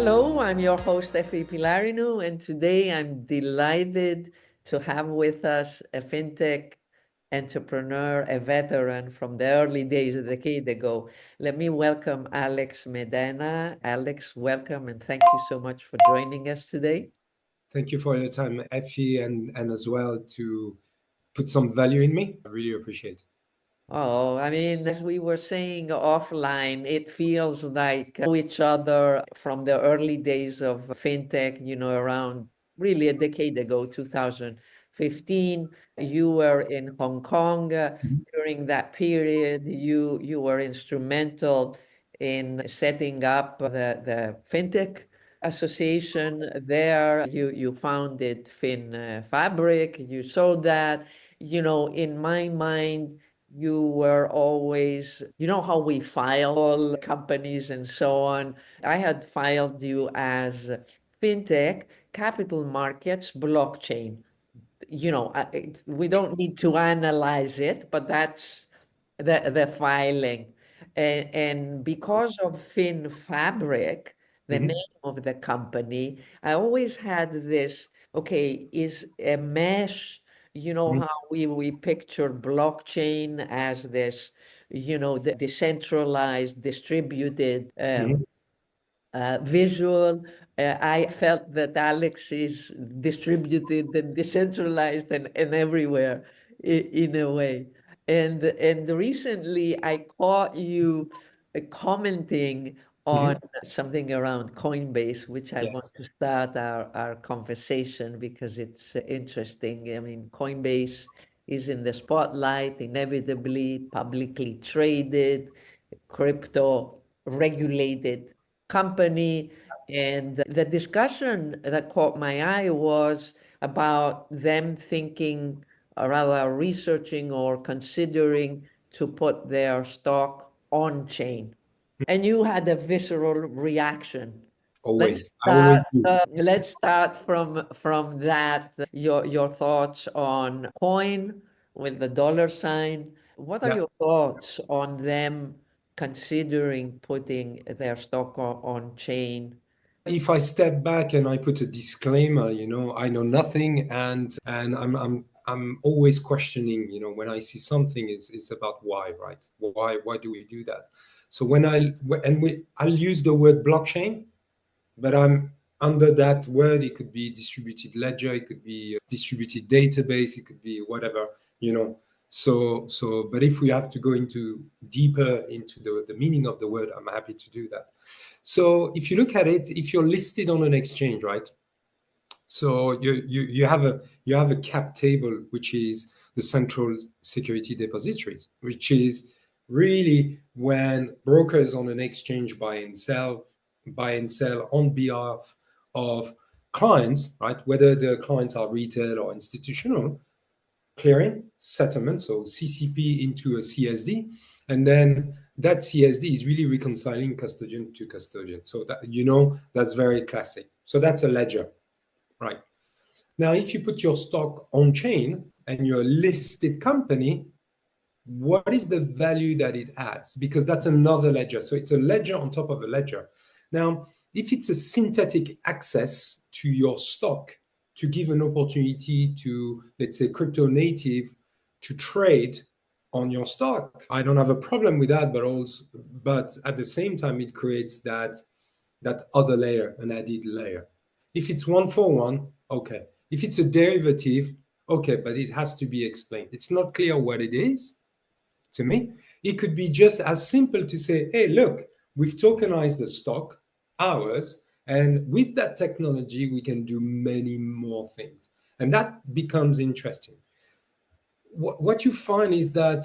Hello, I'm your host, Efi Pylarinou, and today I'm delighted to have with us a fintech entrepreneur, a veteran from the early days, a decade ago. Let me welcome Alex Medana. Alex, welcome, and thank you so much for joining us today. Thank you for your time, Efi, and as well to put some value in me. I really appreciate it. Oh, I mean, as we were saying offline, it feels like each other from the early days of fintech, around really a decade ago, 2015. You were in Hong Kong during that period. You were instrumental in setting up the fintech association there. You founded FinFabrik. You saw that. In my mind, you were always, how we file companies and so on. I had filed you as fintech, capital markets, blockchain. We don't need to analyze it, but that's the filing. And because of FinFabrik, the name of the company, I always had this, okay, is a mesh, how we picture blockchain as this, the decentralized, distributed visual. I felt that Alex is distributed and decentralized and everywhere in a way. And recently I caught you commenting on something around Coinbase, which I want Yes. to start our conversation because it's interesting. I mean, Coinbase is in the spotlight, inevitably publicly traded, crypto regulated company. And the discussion that caught my eye was about them thinking, or rather researching or considering to put their stock on chain. And you had a visceral reaction. Let's Always. I start. always do. Let's start from that. Your thoughts on coin with the dollar sign. What are Yeah. your thoughts on them considering putting their stock on chain? If I step back and I put a disclaimer, I know nothing, and I'm always questioning, when I see something, it's about why, right? Why do we do that? So I'll use the word blockchain, but I'm under that word. It could be distributed ledger, it could be a distributed database, it could be whatever, but if we have to go into deeper into the meaning of the word, I'm happy to do that. So if you look at it, if you're listed on an exchange, right, so you have a cap table, which is the central security depositories, which is really when brokers on an exchange buy and sell on behalf of clients, right? Whether the clients are retail or institutional, clearing, settlement, so CCP into a CSD, and then that CSD is really reconciling custodian to custodian. So that that's very classic. So that's a ledger, right? Now, if you put your stock on chain and you're a listed company, what is the value that it adds? Because that's another ledger. So it's a ledger on top of a ledger. Now, if it's a synthetic access to your stock to give an opportunity to, let's say, crypto native to trade on your stock, I don't have a problem with that, but at the same time, it creates that other layer, an added layer. If it's one for one, okay. If it's a derivative, okay, but it has to be explained. It's not clear what it is to me. It could be just as simple to say, hey, look, we've tokenized the stock, ours, and with that technology, we can do many more things. And that becomes interesting. What you find is that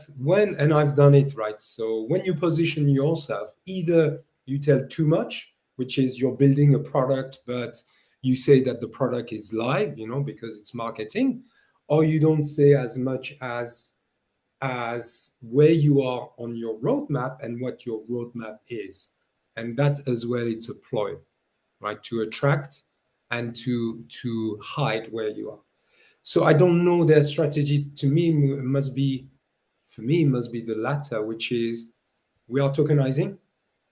and I've done it, right? So when you position yourself, either you tell too much, which is you're building a product, but you say that the product is live, because it's marketing, or you don't say as much as where you are on your roadmap and what your roadmap is. And that as well, it's a ploy, right? To attract and to hide where you are. So I don't know their strategy. To me, must be the latter, which is we are tokenizing,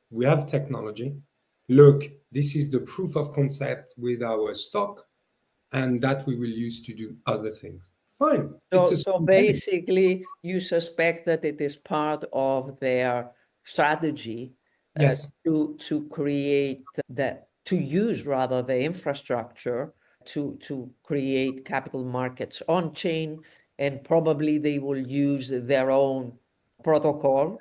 we have technology, look, this is the proof of concept with our stock, and that we will use to do other things. Fine. So basically, you suspect that it is part of their strategy yes. to create to use rather the infrastructure to create capital markets on chain, and probably they will use their own protocol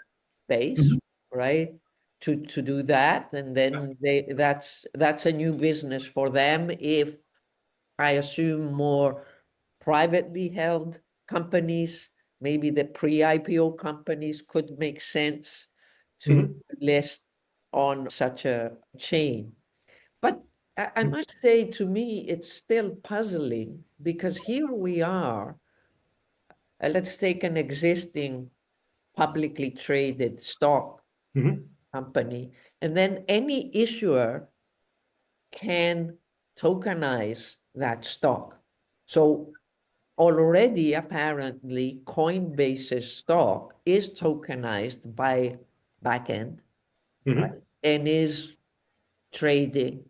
base, right? To do that, and then that's a new business for them. If I assume more privately held companies, maybe the pre-IPO companies could make sense to list on such a chain. But I must say, to me, it's still puzzling, because here we are. Let's take an existing publicly traded stock company, and then any issuer can tokenize that stock. So already, apparently, Coinbase's stock is tokenized by backend, right? And is trading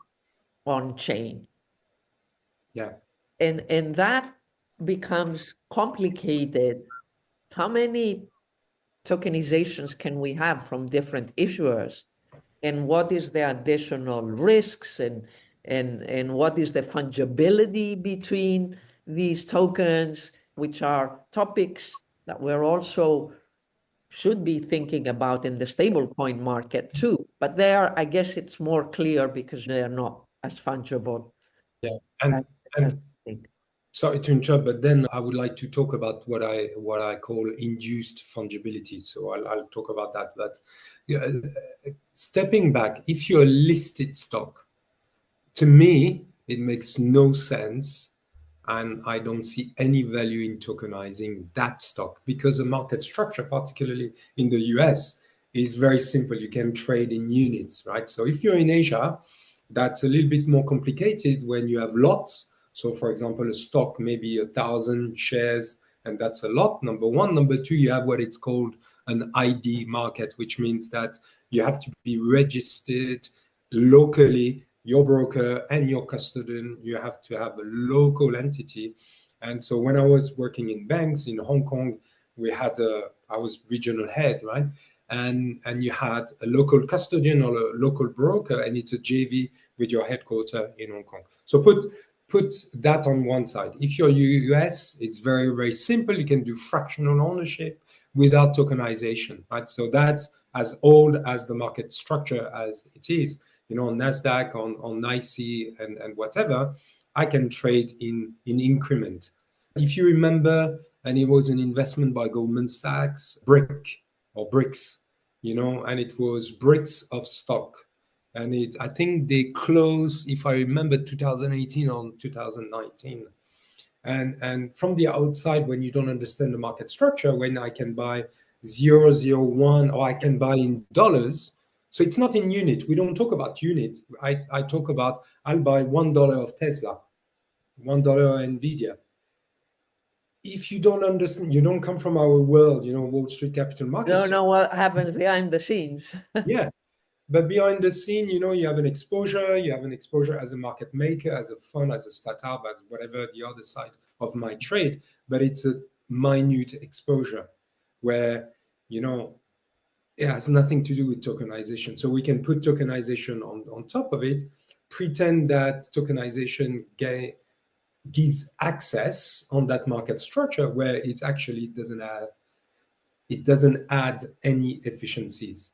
on chain. Yeah. And that becomes complicated. How many tokenizations can we have from different issuers? And what is the additional risks, and what is the fungibility between these tokens, which are topics that we're also should be thinking about in the stablecoin market too. But there, I guess it's more clear because they're not as fungible. Yeah. as And I think. sorry to interrupt, but then I would like to talk about what I call induced fungibility. So I'll talk about that. But stepping back, if you're a listed stock, to me, it makes no sense, and I don't see any value in tokenizing that stock, because the market structure, particularly in the US, is very simple. You can trade in units, right? So if you're in Asia, that's a little bit more complicated when you have lots. So for example, a stock, maybe 1,000 shares, and that's a lot, number one. Number two, you have what it's called an ID market, which means that you have to be registered locally, your broker and your custodian. You have to have a local entity. And so when I was working in banks in Hong Kong, I was regional head, right? And you had a local custodian or a local broker, and it's a JV with your headquarters in Hong Kong. So put that on one side. If you're US, it's very, very simple. You can do fractional ownership without tokenization, right? So that's as old as the market structure as it is. You know, on NASDAQ, on NYSE, and whatever, I can trade in increment. If you remember, and it was an investment by Goldman Sachs, BRICS, you know, and it was bricks of stock. And I think they closed, if I remember, 2018 or 2019. And from the outside, when you don't understand the market structure, when I can buy 0.001 or I can buy in dollars, so it's not in unit. We don't talk about unit. I talk about, I'll buy $1 of Tesla, $1 Nvidia. If you don't understand, you don't come from our world, you know, Wall Street capital markets. You don't know what happens behind the scenes. Yeah. But behind the scene, you know, you have an exposure as a market maker, as a fund, as a startup, as whatever the other side of my trade. But it's a minute exposure where, you know, it has nothing to do with tokenization. So we can put tokenization on top of it, pretend that tokenization gives access on that market structure where it actually doesn't add any efficiencies.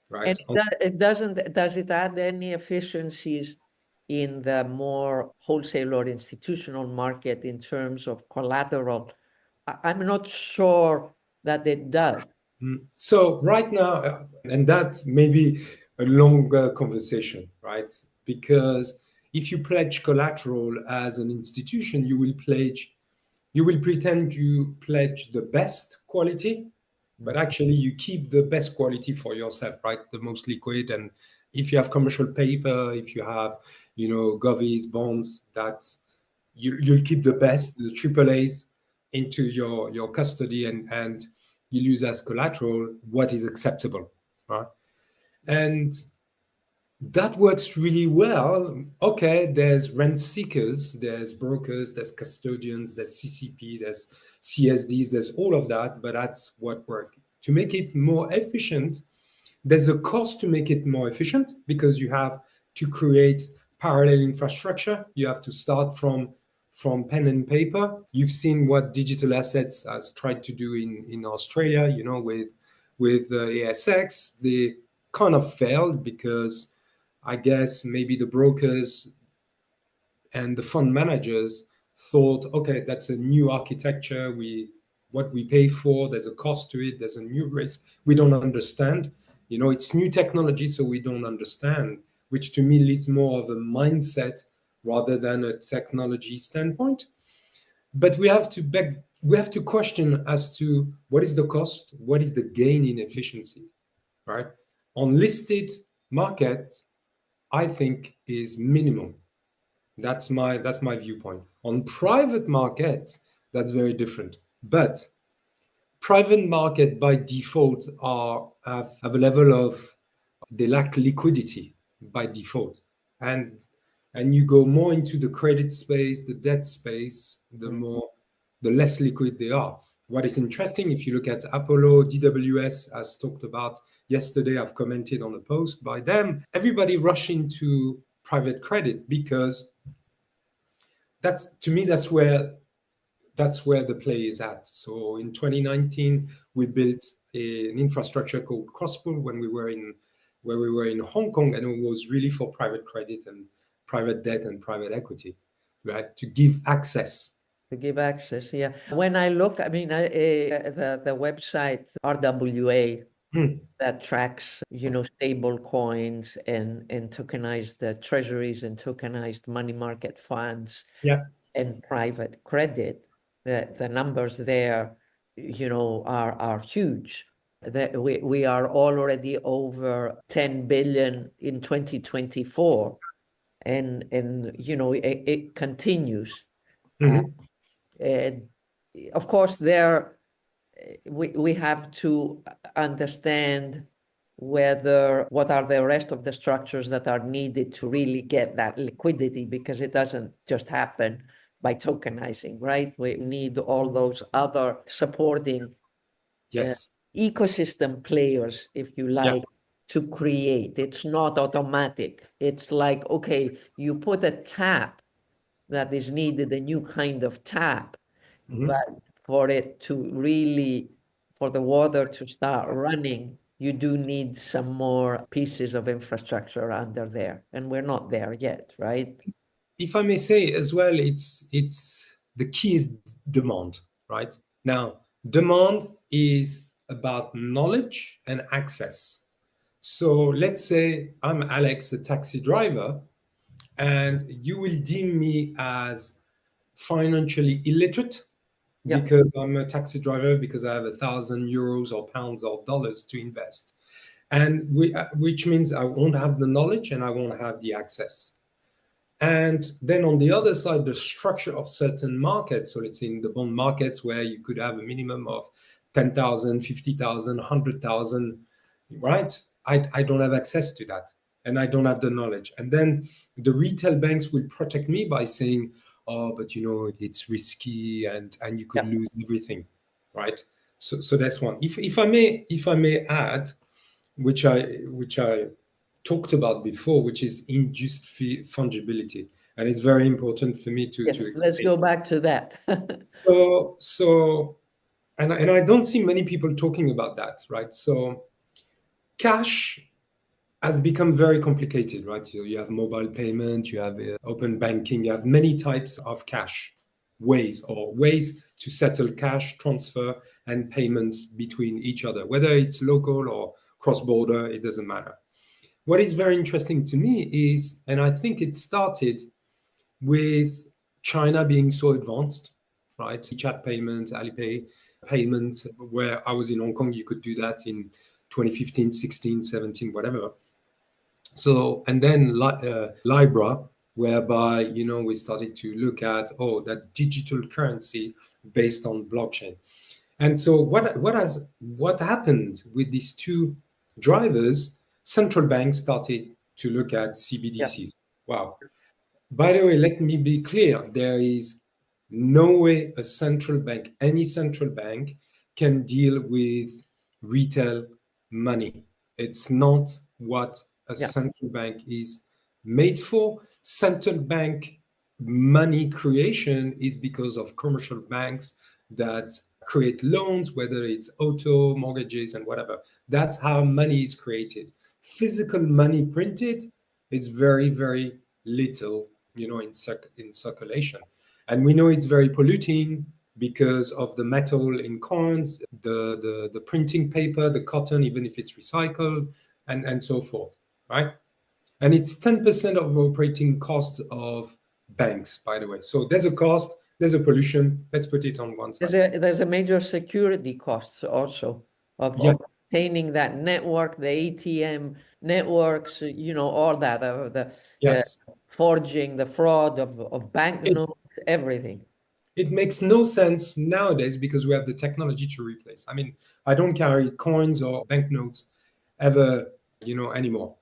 Right. And does it add any efficiencies in the more wholesale or institutional market in terms of collateral? I'm not sure that it does. So right now, and that's maybe a longer conversation, right? Because if you pledge collateral as an institution, you will pretend you pledge the best quality, but actually you keep the best quality for yourself, right? The most liquid. And if you have commercial paper, if you have, you know, govies, bonds, you'll keep the best, the AAAs into your custody, and you use as collateral what is acceptable, right? And that works really well. Okay, there's rent seekers, there's brokers, there's custodians, there's CCP, there's CSDs, there's all of that, but that's what works. To make it more efficient, there's a cost to make it more efficient because you have to create parallel infrastructure. You have to start from pen and paper. You've seen what digital assets has tried to do in Australia, you know, with ASX. They kind of failed because I guess maybe the brokers and the fund managers thought, okay, that's a new architecture. What we pay for, there's a cost to it, there's a new risk. We don't understand. You know, it's new technology, so we don't understand, which to me leads more of a mindset rather than a technology standpoint. But we have to question as to what is the cost, what is the gain in efficiency, right? On listed market, I think is minimum. That's my viewpoint. On private market, that's very different. But private market by default have a level of, they lack liquidity by default. And you go more into the credit space, the debt space, the less liquid they are. What is interesting, if you look at Apollo, DWS, as talked about yesterday, I've commented on a post by them, everybody rush into private credit because to me, that's where the play is at. So in 2019, we built an infrastructure called Crosspool where we were in Hong Kong, and it was really for private credit and private debt and private equity, right? To give access. Yeah. When I look, I mean, the website RWA that tracks, you know, stable coins and tokenized treasuries and tokenized money market funds, Yeah. and private credit, the numbers there, you know, are huge. We are already over 10 billion in 2024, and you know, it continues. And of course, we have to understand what are the rest of the structures that are needed to really get that liquidity, because it doesn't just happen by tokenizing, right? We need all those other supporting Yes. ecosystem players, if you like, to create. It's not automatic. It's like, okay, you put a tap that is needed, a new kind of tap, but for it to really, for the water to start running, you do need some more pieces of infrastructure under there, and we're not there yet, right? If I may say as well, it's the key is demand, right? Now, demand is about knowledge and access. So let's say I'm Alex, a taxi driver, and you will deem me as financially illiterate because I'm a taxi driver, because I have 1,000 euros or pounds or dollars to invest. And which means I won't have the knowledge and I won't have the access. And then on the other side, the structure of certain markets, so let's say in the bond markets where you could have a minimum of 10,000, 50,000, 100,000, right? I don't have access to that and I don't have the knowledge. And then the retail banks will protect me by saying, oh, but you know, it's risky and you could lose everything, right? So that's one. If I may add, which I talked about before, which is induced fungibility, and it's very important for me to explain. Let's go back to that. And I don't see many people talking about that, right? So cash has become very complicated, right? You have mobile payment, you have open banking, you have many types of cash ways to settle cash transfer and payments between each other, whether it's local or cross-border, it doesn't matter. What is very interesting to me is, and I think it started with China being so advanced, right? WeChat payment, Alipay payment, where I was in Hong Kong, you could do that in 2015, 16, 17, whatever. So, and then Libra, whereby, you know, we started to look at, that digital currency based on blockchain. And so what happened with these two drivers? Central banks started to look at CBDCs. Wow. By the way, let me be clear. There is no way a central bank, any central bank, can deal with retail money. It's not what a central bank is made for. Central bank money creation is because of commercial banks that create loans, whether it's auto, mortgages, and whatever. That's how money is created. Physical money printed is very, very little, in circulation. And we know it's very polluting because of the metal in coins, the printing paper, the cotton, even if it's recycled, and so forth, right? And it's 10% of operating cost of banks, by the way. So there's a cost, there's a pollution. Let's put it on one side. There's a major security costs also of maintaining that network, the ATM networks, all that, the forging, the fraud of banknotes, everything. It makes no sense nowadays because we have the technology to replace. I mean, I don't carry coins or banknotes ever, anymore.